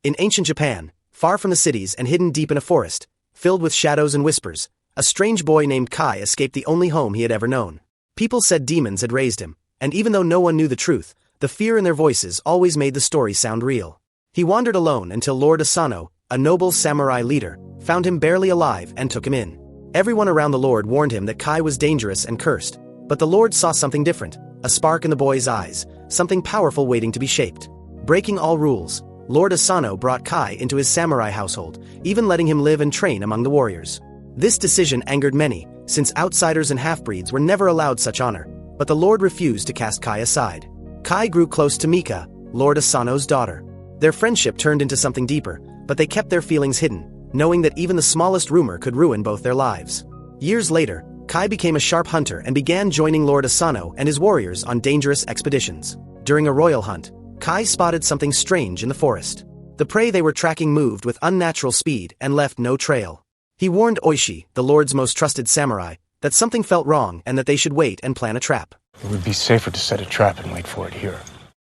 In ancient Japan, far from the cities and hidden deep in a forest, filled with shadows and whispers, a strange boy named Kai escaped the only home he had ever known. People said demons had raised him, and even though no one knew the truth, the fear in their voices always made the story sound real. He wandered alone until Lord Asano, a noble samurai leader, found him barely alive and took him in. Everyone around the Lord warned him that Kai was dangerous and cursed, but the Lord saw something different, a spark in the boy's eyes, something powerful waiting to be shaped. Breaking all rules, Lord Asano brought Kai into his samurai household, even letting him live and train among the warriors. This decision angered many, since outsiders and half-breeds were never allowed such honor, but the Lord refused to cast Kai aside. Kai grew close to Mika, Lord Asano's daughter. Their friendship turned into something deeper, but they kept their feelings hidden, knowing that even the smallest rumor could ruin both their lives. Years later, Kai became a sharp hunter and began joining Lord Asano and his warriors on dangerous expeditions. During a royal hunt, Kai spotted something strange in the forest. The prey they were tracking moved with unnatural speed and left no trail. He warned Oishi, the Lord's most trusted samurai, that something felt wrong and that they should wait and plan a trap. It would be safer to set a trap and wait for it here.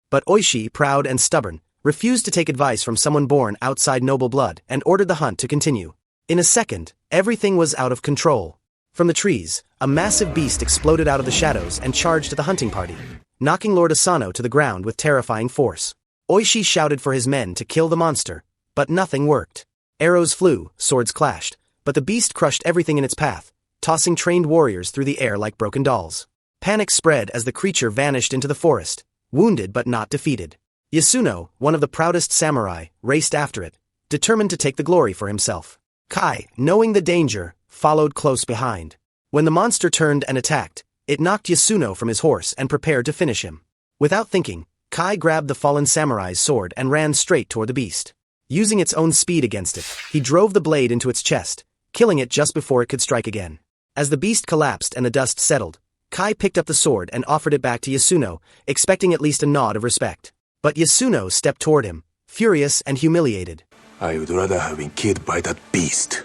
But Oishi, proud and stubborn, refused to take advice from someone born outside noble blood and ordered the hunt to continue. In a second, everything was out of control. From the trees, a massive beast exploded out of the shadows and charged at the hunting party, knocking Lord Asano to the ground with terrifying force. Oishi shouted for his men to kill the monster, but nothing worked. Arrows flew, swords clashed, but the beast crushed everything in its path, tossing trained warriors through the air like broken dolls. Panic spread as the creature vanished into the forest, wounded but not defeated. Yasuno, one of the proudest samurai, raced after it, determined to take the glory for himself. Kai, knowing the danger, followed close behind. When the monster turned and attacked, it knocked Yasuno from his horse and prepared to finish him. Without thinking, Kai grabbed the fallen samurai's sword and ran straight toward the beast. Using its own speed against it, he drove the blade into its chest, killing it just before it could strike again. As the beast collapsed and the dust settled, Kai picked up the sword and offered it back to Yasuno, expecting at least a nod of respect. But Yasuno stepped toward him, furious and humiliated. I would rather have been killed by that beast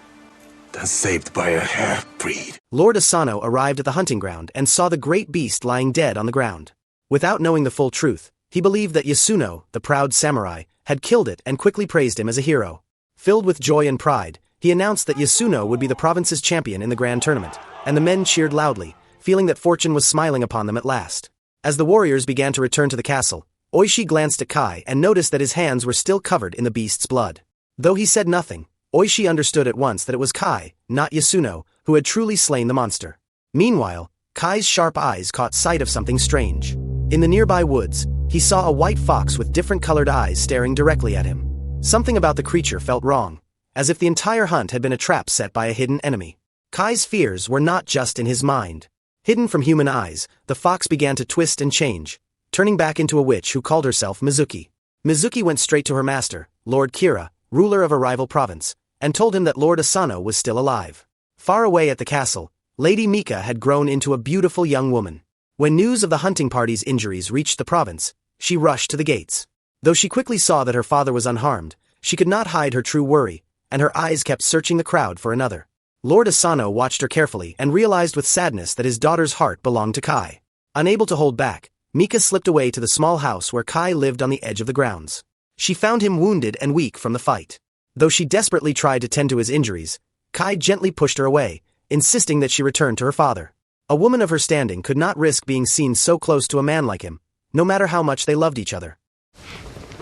than saved by a half-breed. Lord Asano arrived at the hunting ground and saw the great beast lying dead on the ground. Without knowing the full truth, he believed that Yasuno, the proud samurai, had killed it and quickly praised him as a hero. Filled with joy and pride, he announced that Yasuno would be the province's champion in the grand tournament, and the men cheered loudly, feeling that fortune was smiling upon them at last. As the warriors began to return to the castle, Oishi glanced at Kai and noticed that his hands were still covered in the beast's blood. Though he said nothing, Oishi understood at once that it was Kai, not Yasuno, who had truly slain the monster. Meanwhile, Kai's sharp eyes caught sight of something strange. In the nearby woods, he saw a white fox with different colored eyes staring directly at him. Something about the creature felt wrong, as if the entire hunt had been a trap set by a hidden enemy. Kai's fears were not just in his mind. Hidden from human eyes, the fox began to twist and change, turning back into a witch who called herself Mizuki. Mizuki went straight to her master, Lord Kira, ruler of a rival province, and told him that Lord Asano was still alive. Far away at the castle, Lady Mika had grown into a beautiful young woman. When news of the hunting party's injuries reached the province, she rushed to the gates. Though she quickly saw that her father was unharmed, she could not hide her true worry, and her eyes kept searching the crowd for another. Lord Asano watched her carefully and realized with sadness that his daughter's heart belonged to Kai. Unable to hold back, Mika slipped away to the small house where Kai lived on the edge of the grounds. She found him wounded and weak from the fight. Though she desperately tried to tend to his injuries, Kai gently pushed her away, insisting that she return to her father. A woman of her standing could not risk being seen so close to a man like him, no matter how much they loved each other.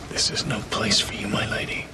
This is no place for you, my lady.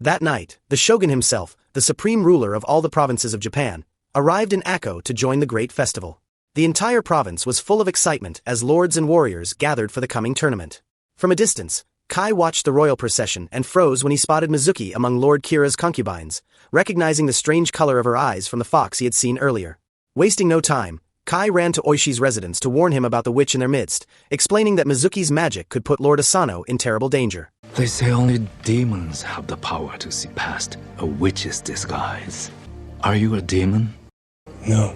That night, the shogun himself, the supreme ruler of all the provinces of Japan, arrived in Akko to join the great festival. The entire province was full of excitement as lords and warriors gathered for the coming tournament. From a distance, Kai watched the royal procession and froze when he spotted Mizuki among Lord Kira's concubines, recognizing the strange color of her eyes from the fox he had seen earlier. Wasting no time, Kai ran to Oishi's residence to warn him about the witch in their midst, explaining that Mizuki's magic could put Lord Asano in terrible danger. They say only demons have the power to see past a witch's disguise. Are you a demon? No.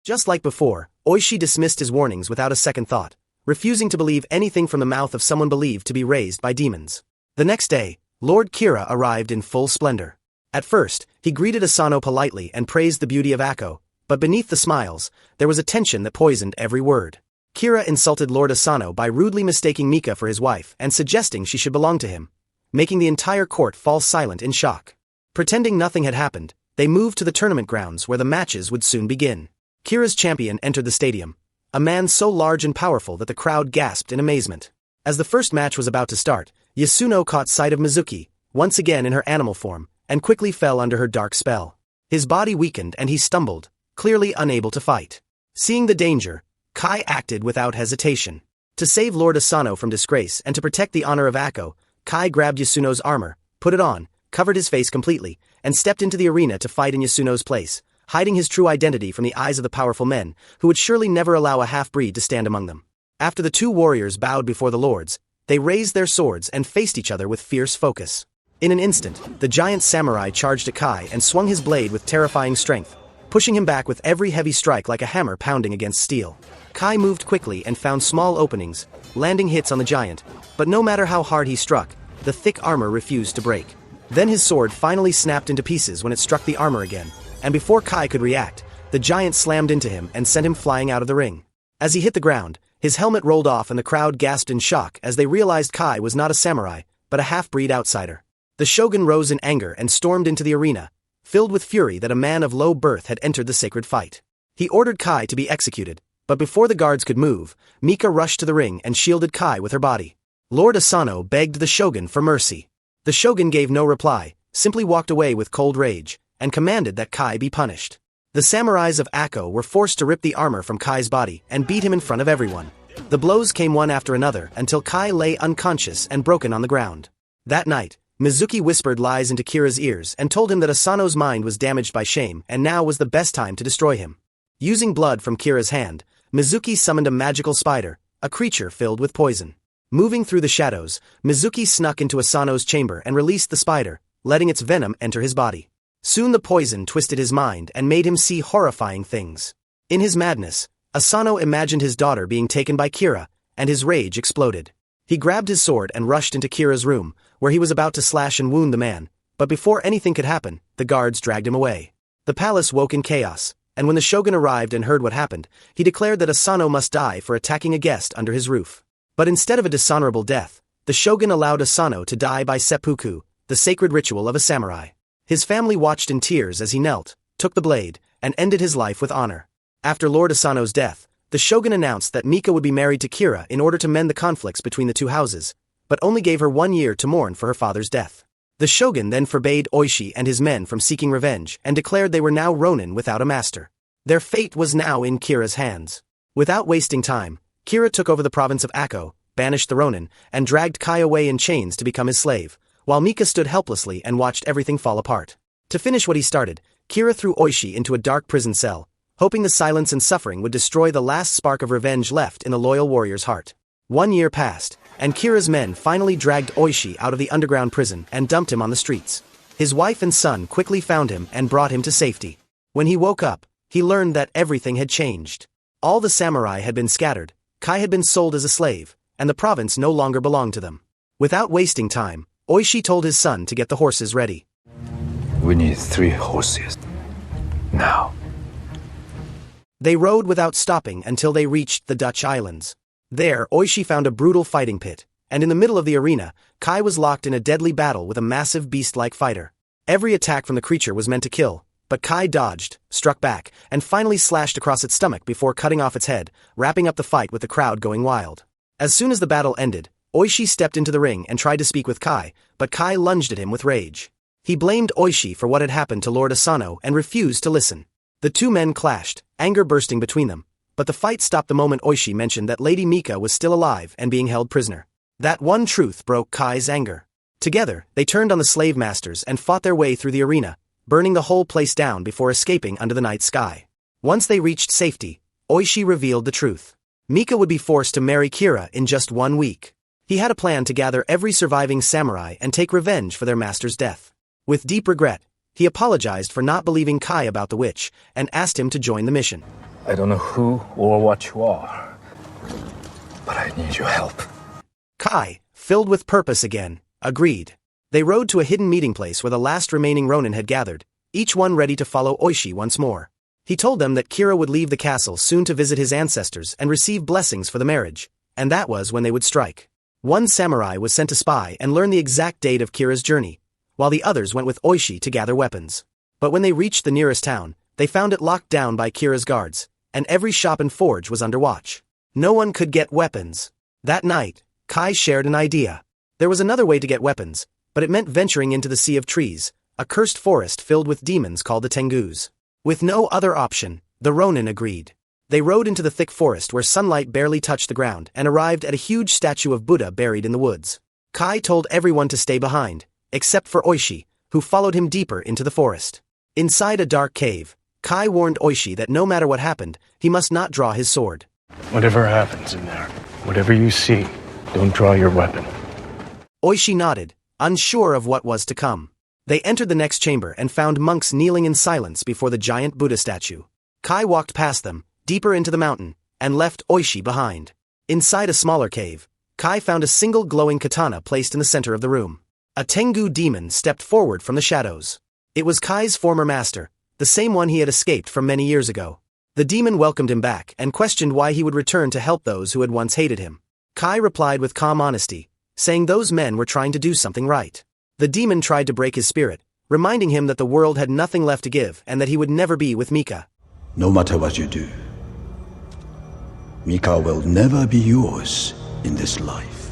Just like before, Oishi dismissed his warnings without a second thought, refusing to believe anything from the mouth of someone believed to be raised by demons. The next day, Lord Kira arrived in full splendor. At first, he greeted Asano politely and praised the beauty of Akko, but beneath the smiles, there was a tension that poisoned every word. Kira insulted Lord Asano by rudely mistaking Mika for his wife and suggesting she should belong to him, making the entire court fall silent in shock. Pretending nothing had happened, they moved to the tournament grounds where the matches would soon begin. Kira's champion entered the stadium, a man so large and powerful that the crowd gasped in amazement. As the first match was about to start, Yasuno caught sight of Mizuki, once again in her animal form, and quickly fell under her dark spell. His body weakened and he stumbled, clearly unable to fight. Seeing the danger, Kai acted without hesitation. To save Lord Asano from disgrace and to protect the honor of Akko, Kai grabbed Yasuno's armor, put it on, covered his face completely, and stepped into the arena to fight in Yasuno's place, hiding his true identity from the eyes of the powerful men, who would surely never allow a half-breed to stand among them. After the two warriors bowed before the lords, they raised their swords and faced each other with fierce focus. In an instant, the giant samurai charged at Kai and swung his blade with terrifying strength, pushing him back with every heavy strike like a hammer pounding against steel. Kai moved quickly and found small openings, landing hits on the giant, but no matter how hard he struck, the thick armor refused to break. Then his sword finally snapped into pieces when it struck the armor again, and before Kai could react, the giant slammed into him and sent him flying out of the ring. As he hit the ground, his helmet rolled off and the crowd gasped in shock as they realized Kai was not a samurai, but a half-breed outsider. The shogun rose in anger and stormed into the arena, filled with fury that a man of low birth had entered the sacred fight. He ordered Kai to be executed, but before the guards could move, Mika rushed to the ring and shielded Kai with her body. Lord Asano begged the shogun for mercy. The shogun gave no reply, simply walked away with cold rage, and commanded that Kai be punished. The samurais of Akko were forced to rip the armor from Kai's body and beat him in front of everyone. The blows came one after another until Kai lay unconscious and broken on the ground. That night, Mizuki whispered lies into Kira's ears and told him that Asano's mind was damaged by shame and now was the best time to destroy him. Using blood from Kira's hand, Mizuki summoned a magical spider, a creature filled with poison. Moving through the shadows, Mizuki snuck into Asano's chamber and released the spider, letting its venom enter his body. Soon the poison twisted his mind and made him see horrifying things. In his madness, Asano imagined his daughter being taken by Kira, and his rage exploded. He grabbed his sword and rushed into Kira's room, where he was about to slash and wound the man, but before anything could happen, the guards dragged him away. The palace woke in chaos, and when the shogun arrived and heard what happened, he declared that Asano must die for attacking a guest under his roof. But instead of a dishonorable death, the shogun allowed Asano to die by seppuku, the sacred ritual of a samurai. His family watched in tears as he knelt, took the blade, and ended his life with honor. After Lord Asano's death, the shogun announced that Mika would be married to Kira in order to mend the conflicts between the two houses, but only gave her 1 year to mourn for her father's death. The shogun then forbade Oishi and his men from seeking revenge and declared they were now ronin without a master. Their fate was now in Kira's hands. Without wasting time, Kira took over the province of Akko, banished the ronin, and dragged Kai away in chains to become his slave, while Mika stood helplessly and watched everything fall apart. To finish what he started, Kira threw Oishi into a dark prison cell, hoping the silence and suffering would destroy the last spark of revenge left in the loyal warrior's heart. 1 year passed, and Kira's men finally dragged Oishi out of the underground prison and dumped him on the streets. His wife and son quickly found him and brought him to safety. When he woke up, he learned that everything had changed. All the samurai had been scattered, Kai had been sold as a slave, and the province no longer belonged to them. Without wasting time, Oishi told his son to get the horses ready. We need 3 horses. Now. They rode without stopping until they reached the Dutch islands. There, Oishi found a brutal fighting pit, and in the middle of the arena, Kai was locked in a deadly battle with a massive beast-like fighter. Every attack from the creature was meant to kill, but Kai dodged, struck back, and finally slashed across its stomach before cutting off its head, wrapping up the fight with the crowd going wild. As soon as the battle ended, Oishi stepped into the ring and tried to speak with Kai, but Kai lunged at him with rage. He blamed Oishi for what had happened to Lord Asano and refused to listen. The two men clashed, anger bursting between them, but the fight stopped the moment Oishi mentioned that Lady Mika was still alive and being held prisoner. That one truth broke Kai's anger. Together, they turned on the slave masters and fought their way through the arena, burning the whole place down before escaping under the night sky. Once they reached safety, Oishi revealed the truth. Mika would be forced to marry Kira in just 1 week. He had a plan to gather every surviving samurai and take revenge for their master's death. With deep regret, he apologized for not believing Kai about the witch and asked him to join the mission. I don't know who or what you are, but I need your help. Kai, filled with purpose again, agreed. They rode to a hidden meeting place where the last remaining ronin had gathered, each one ready to follow Oishi once more. He told them that Kira would leave the castle soon to visit his ancestors and receive blessings for the marriage, and that was when they would strike. One samurai was sent to spy and learn the exact date of Kira's journey, while the others went with Oishi to gather weapons. But when they reached the nearest town, they found it locked down by Kira's guards, and every shop and forge was under watch. No one could get weapons. That night, Kai shared an idea. There was another way to get weapons, but it meant venturing into the Sea of Trees, a cursed forest filled with demons called the Tengus. With no other option, the Ronin agreed. They rode into the thick forest where sunlight barely touched the ground and arrived at a huge statue of Buddha buried in the woods. Kai told everyone to stay behind, except for Oishi, who followed him deeper into the forest. Inside a dark cave, Kai warned Oishi that no matter what happened, he must not draw his sword. Whatever happens in there, whatever you see, don't draw your weapon. Oishi nodded, unsure of what was to come. They entered the next chamber and found monks kneeling in silence before the giant Buddha statue. Kai walked past them, deeper into the mountain, and left Oishi behind. Inside a smaller cave, Kai found a single glowing katana placed in the center of the room. A Tengu demon stepped forward from the shadows. It was Kai's former master, the same one he had escaped from many years ago. The demon welcomed him back and questioned why he would return to help those who had once hated him. Kai replied with calm honesty, saying those men were trying to do something right. The demon tried to break his spirit, reminding him that the world had nothing left to give and that he would never be with Mika. No matter what you do, Mika will never be yours in this life.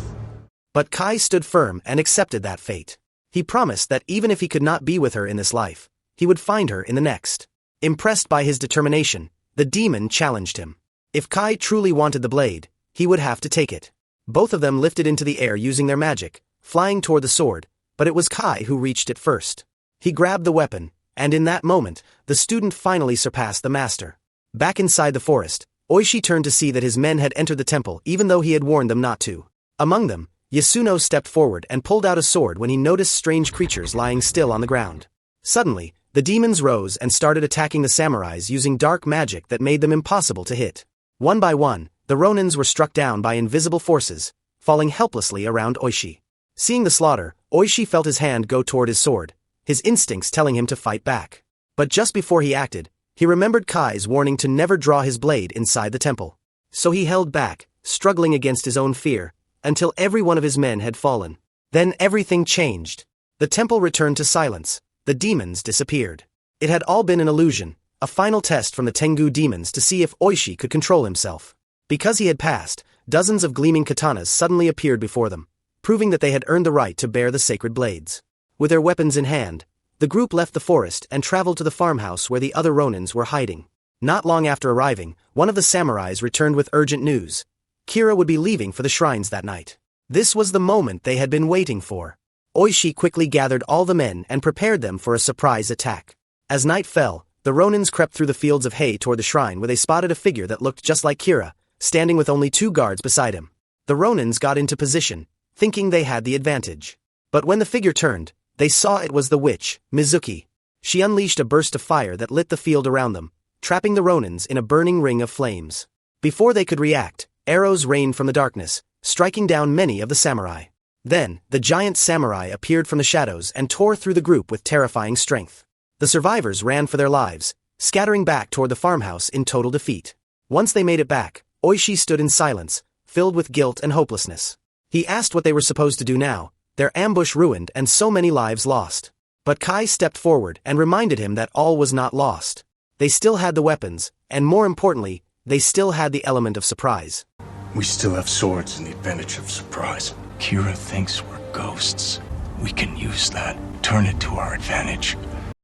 But Kai stood firm and accepted that fate. He promised that even if he could not be with her in this life, he would find her in the next. Impressed by his determination, the demon challenged him. If Kai truly wanted the blade, he would have to take it. Both of them lifted into the air using their magic, flying toward the sword, but it was Kai who reached it first. He grabbed the weapon, and in that moment, the student finally surpassed the master. Back inside the forest, Oishi turned to see that his men had entered the temple even though he had warned them not to. Among them, Yasuno stepped forward and pulled out a sword when he noticed strange creatures lying still on the ground. Suddenly, the demons rose and started attacking the samurais using dark magic that made them impossible to hit. One by one, the Ronins were struck down by invisible forces, falling helplessly around Oishi. Seeing the slaughter, Oishi felt his hand go toward his sword, his instincts telling him to fight back. But just before he acted, he remembered Kai's warning to never draw his blade inside the temple. So he held back, struggling against his own fear, until every one of his men had fallen. Then everything changed. The temple returned to silence, the demons disappeared. It had all been an illusion, a final test from the Tengu demons to see if Oishi could control himself. Because he had passed, dozens of gleaming katanas suddenly appeared before them, proving that they had earned the right to bear the sacred blades. With their weapons in hand, the group left the forest and traveled to the farmhouse where the other Ronins were hiding. Not long after arriving, one of the samurais returned with urgent news. Kira would be leaving for the shrines that night. This was the moment they had been waiting for. Oishi quickly gathered all the men and prepared them for a surprise attack. As night fell, the Ronins crept through the fields of hay toward the shrine where they spotted a figure that looked just like Kira, standing with only 2 guards beside him. The Ronins got into position, thinking they had the advantage. But when the figure turned, they saw it was the witch, Mizuki. She unleashed a burst of fire that lit the field around them, trapping the Ronins in a burning ring of flames. Before they could react, arrows rained from the darkness, striking down many of the samurai. Then, the giant samurai appeared from the shadows and tore through the group with terrifying strength. The survivors ran for their lives, scattering back toward the farmhouse in total defeat. Once they made it back, Oishi stood in silence, filled with guilt and hopelessness. He asked what they were supposed to do now, their ambush ruined and so many lives lost. But Kai stepped forward and reminded him that all was not lost. They still had the weapons, and more importantly, they still had the element of surprise. We still have swords and the advantage of surprise. Kira thinks we're ghosts. We can use that, turn it to our advantage.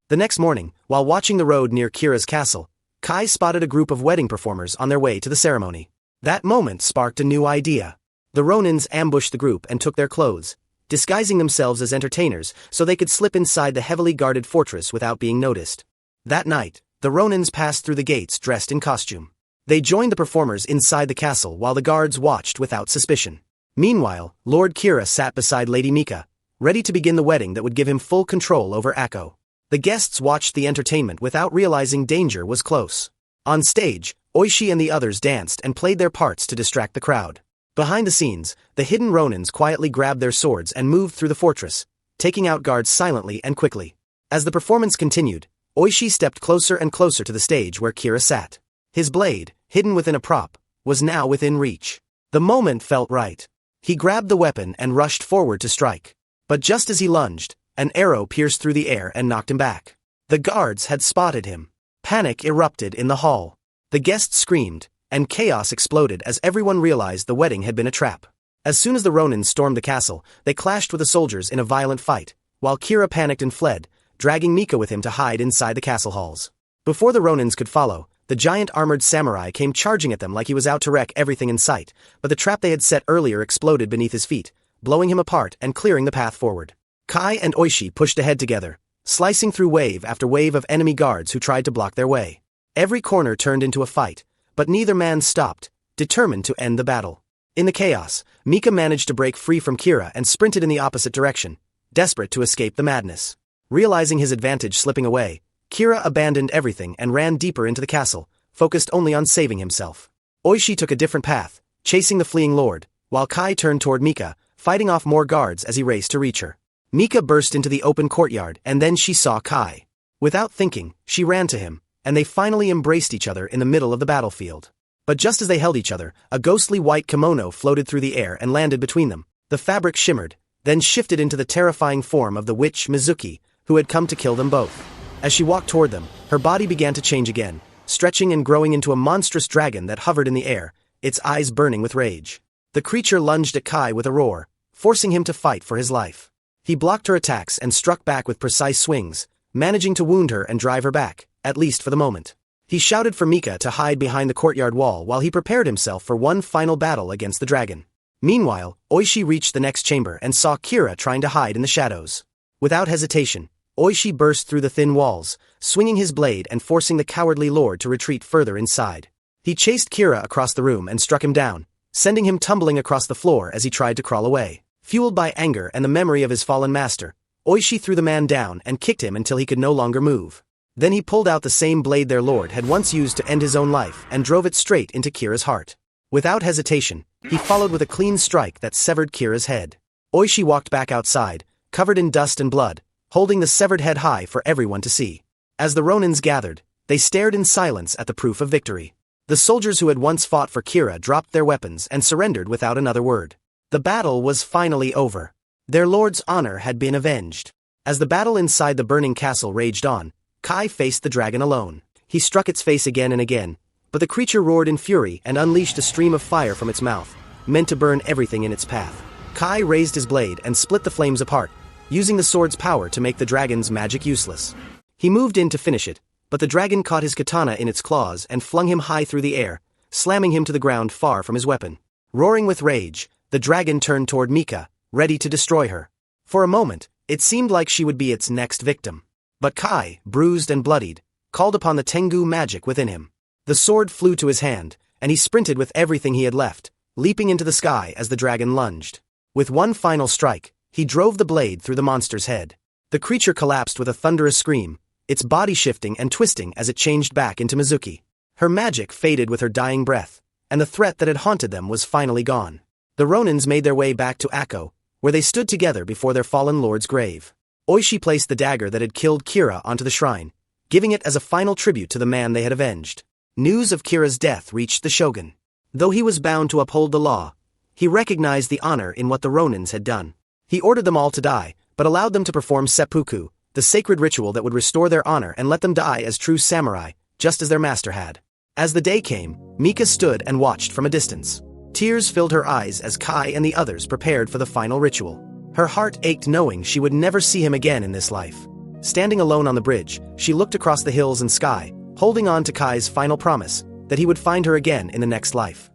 The next morning, while watching the road near Kira's castle, Kai spotted a group of wedding performers on their way to the ceremony. That moment sparked a new idea. The Ronins ambushed the group and took their clothes, disguising themselves as entertainers so they could slip inside the heavily guarded fortress without being noticed. That night, the Ronins passed through the gates dressed in costume. They joined the performers inside the castle while the guards watched without suspicion. Meanwhile, Lord Kira sat beside Lady Mika, ready to begin the wedding that would give him full control over Akko. The guests watched the entertainment without realizing danger was close. On stage, Oishi and the others danced and played their parts to distract the crowd. Behind the scenes, the hidden Ronins quietly grabbed their swords and moved through the fortress, taking out guards silently and quickly. As the performance continued, Oishi stepped closer and closer to the stage where Kira sat. His blade, hidden within a prop, was now within reach. The moment felt right. He grabbed the weapon and rushed forward to strike. But just as he lunged, an arrow pierced through the air and knocked him back. The guards had spotted him. Panic erupted in the hall. The guests screamed, and chaos exploded as everyone realized the wedding had been a trap. As soon as the Ronins stormed the castle, they clashed with the soldiers in a violent fight, while Kira panicked and fled, dragging Mika with him to hide inside the castle halls. Before the Ronins could follow, the giant armored samurai came charging at them like he was out to wreck everything in sight, but the trap they had set earlier exploded beneath his feet, blowing him apart and clearing the path forward. Kai and Oishi pushed ahead together, slicing through wave after wave of enemy guards who tried to block their way. Every corner turned into a fight, but neither man stopped, determined to end the battle. In the chaos, Mika managed to break free from Kira and sprinted in the opposite direction, desperate to escape the madness. Realizing his advantage slipping away, Kira abandoned everything and ran deeper into the castle, focused only on saving himself. Oishi took a different path, chasing the fleeing lord, while Kai turned toward Mika, fighting off more guards as he raced to reach her. Mika burst into the open courtyard and then she saw Kai. Without thinking, she ran to him, and they finally embraced each other in the middle of the battlefield. But just as they held each other, a ghostly white kimono floated through the air and landed between them. The fabric shimmered, then shifted into the terrifying form of the witch Mizuki, who had come to kill them both. As she walked toward them, her body began to change again, stretching and growing into a monstrous dragon that hovered in the air, its eyes burning with rage. The creature lunged at Kai with a roar, forcing him to fight for his life. He blocked her attacks and struck back with precise swings, managing to wound her and drive her back, at least for the moment. He shouted for Mika to hide behind the courtyard wall while he prepared himself for one final battle against the dragon. Meanwhile, Oishi reached the next chamber and saw Kira trying to hide in the shadows. Without hesitation, Oishi burst through the thin walls, swinging his blade and forcing the cowardly lord to retreat further inside. He chased Kira across the room and struck him down, sending him tumbling across the floor as he tried to crawl away. Fueled by anger and the memory of his fallen master, Oishi threw the man down and kicked him until he could no longer move. Then he pulled out the same blade their lord had once used to end his own life and drove it straight into Kira's heart. Without hesitation, he followed with a clean strike that severed Kira's head. Oishi walked back outside, covered in dust and blood, holding the severed head high for everyone to see. As the Ronins gathered, they stared in silence at the proof of victory. The soldiers who had once fought for Kira dropped their weapons and surrendered without another word. The battle was finally over. Their lord's honor had been avenged. As the battle inside the burning castle raged on, Kai faced the dragon alone. He struck its face again and again, but the creature roared in fury and unleashed a stream of fire from its mouth, meant to burn everything in its path. Kai raised his blade and split the flames apart, using the sword's power to make the dragon's magic useless. He moved in to finish it, but the dragon caught his katana in its claws and flung him high through the air, slamming him to the ground far from his weapon. Roaring with rage, the dragon turned toward Mika, ready to destroy her. For a moment, it seemed like she would be its next victim. But Kai, bruised and bloodied, called upon the Tengu magic within him. The sword flew to his hand, and he sprinted with everything he had left, leaping into the sky as the dragon lunged. With one final strike, he drove the blade through the monster's head. The creature collapsed with a thunderous scream, its body shifting and twisting as it changed back into Mizuki. Her magic faded with her dying breath, and the threat that had haunted them was finally gone. The Ronins made their way back to Akko, where they stood together before their fallen lord's grave. Oishi placed the dagger that had killed Kira onto the shrine, giving it as a final tribute to the man they had avenged. News of Kira's death reached the shogun. Though he was bound to uphold the law, he recognized the honor in what the Ronins had done. He ordered them all to die, but allowed them to perform seppuku, the sacred ritual that would restore their honor and let them die as true samurai, just as their master had. As the day came, Mika stood and watched from a distance. Tears filled her eyes as Kai and the others prepared for the final ritual. Her heart ached knowing she would never see him again in this life. Standing alone on the bridge, she looked across the hills and sky, holding on to Kai's final promise that he would find her again in the next life.